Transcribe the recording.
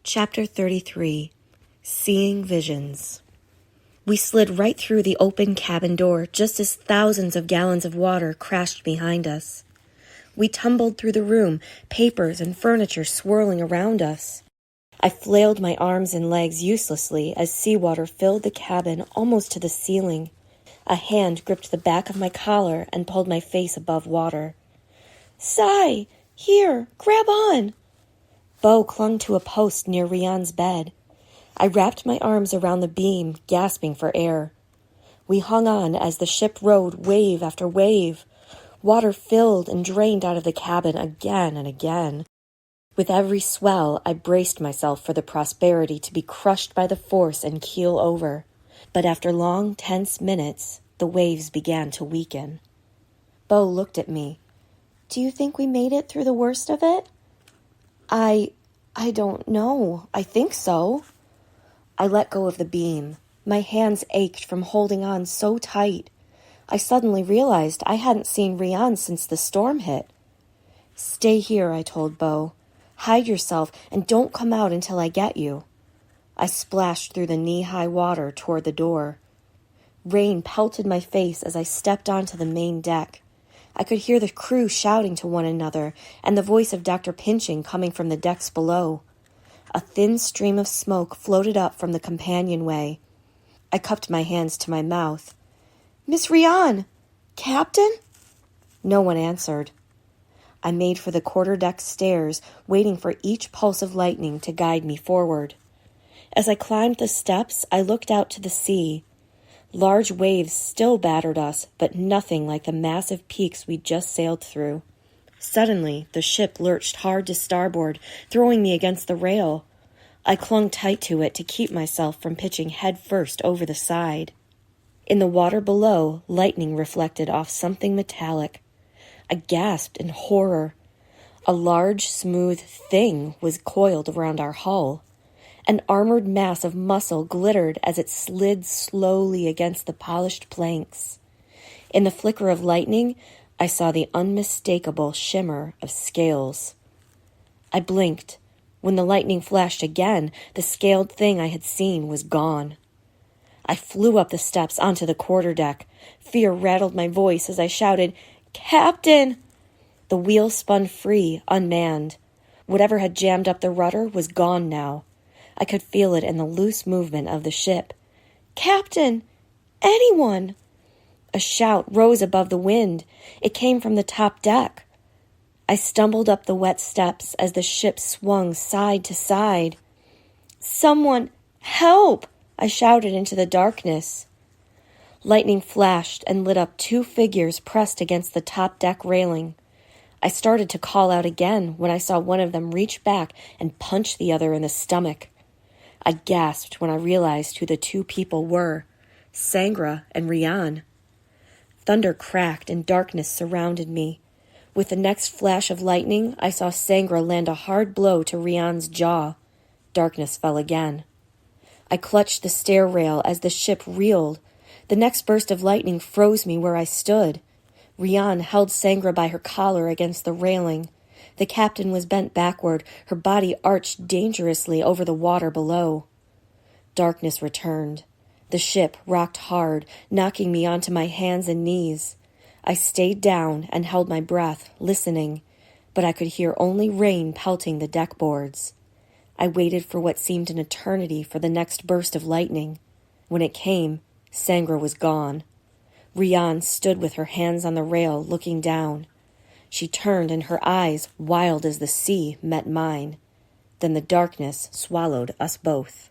Chapter 33. Seeing Visions. We slid right through the open cabin door just as thousands of gallons of water crashed behind us. We tumbled through the room, papers and furniture swirling around us. I flailed my arms and legs uselessly as seawater filled the cabin almost to the ceiling. A hand gripped the back of my collar and pulled my face above water. "Sai! Here! Grab on!" Bo clung to a post near Rian's bed. I wrapped my arms around the beam, gasping for air. We hung on as the ship rode wave after wave. Water filled and drained out of the cabin again and again. With every swell, I braced myself for the Prosperity to be crushed by the force and keel over. But after long, tense minutes, the waves began to weaken. Bo looked at me. "Do you think we made it through the worst of it?" I don't know. I think so." I let go of the beam. My hands ached from holding on so tight. I suddenly realized I hadn't seen Rian since the storm hit. "Stay here," I told Bo. "Hide yourself and don't come out until I get you." I splashed through the knee-high water toward the door. Rain pelted my face as I stepped onto the main deck. I could hear the crew shouting to one another and the voice of Dr. Pinching coming from the decks below. A thin stream of smoke floated up from the companionway. I cupped my hands to my mouth. "Miss Rian! Captain?" No one answered. I made for the quarterdeck stairs, waiting for each pulse of lightning to guide me forward. As I climbed the steps, I looked out to the sea. Large waves still battered us, but nothing like the massive peaks we'd just sailed through. Suddenly, the ship lurched hard to starboard, throwing me against the rail. I clung tight to it to keep myself from pitching head first over the side. In the water below, lightning reflected off something metallic. I gasped in horror. A large, smooth thing was coiled around our hull. An armored mass of muscle glittered as it slid slowly against the polished planks. In the flicker of lightning, I saw the unmistakable shimmer of scales. I blinked. When the lightning flashed again, the scaled thing I had seen was gone. I flew up the steps onto the quarterdeck. Fear rattled my voice as I shouted, "Captain!" The wheel spun free, unmanned. Whatever had jammed up the rudder was gone now. I could feel it in the loose movement of the ship. "Captain! Anyone!" A shout rose above the wind. It came from the top deck. I stumbled up the wet steps as the ship swung side to side. "Someone, help!" I shouted into the darkness. Lightning flashed and lit up two figures pressed against the top deck railing. I started to call out again when I saw one of them reach back and punch the other in the stomach. I gasped when I realized who the two people were, Sangra and Rian. Thunder cracked and darkness surrounded me. With the next flash of lightning, I saw Sangra land a hard blow to Rian's jaw. Darkness fell again. I clutched the stair rail as the ship reeled. The next burst of lightning froze me where I stood. Rian held Sangra by her collar against the railing. The captain was bent backward, her body arched dangerously over the water below. Darkness returned. The ship rocked hard, knocking me onto my hands and knees. I stayed down and held my breath, listening, but I could hear only rain pelting the deck boards. I waited for what seemed an eternity for the next burst of lightning. When it came, Sangra was gone. Rian stood with her hands on the rail, looking down. She turned and her eyes, wild as the sea, met mine. Then the darkness swallowed us both.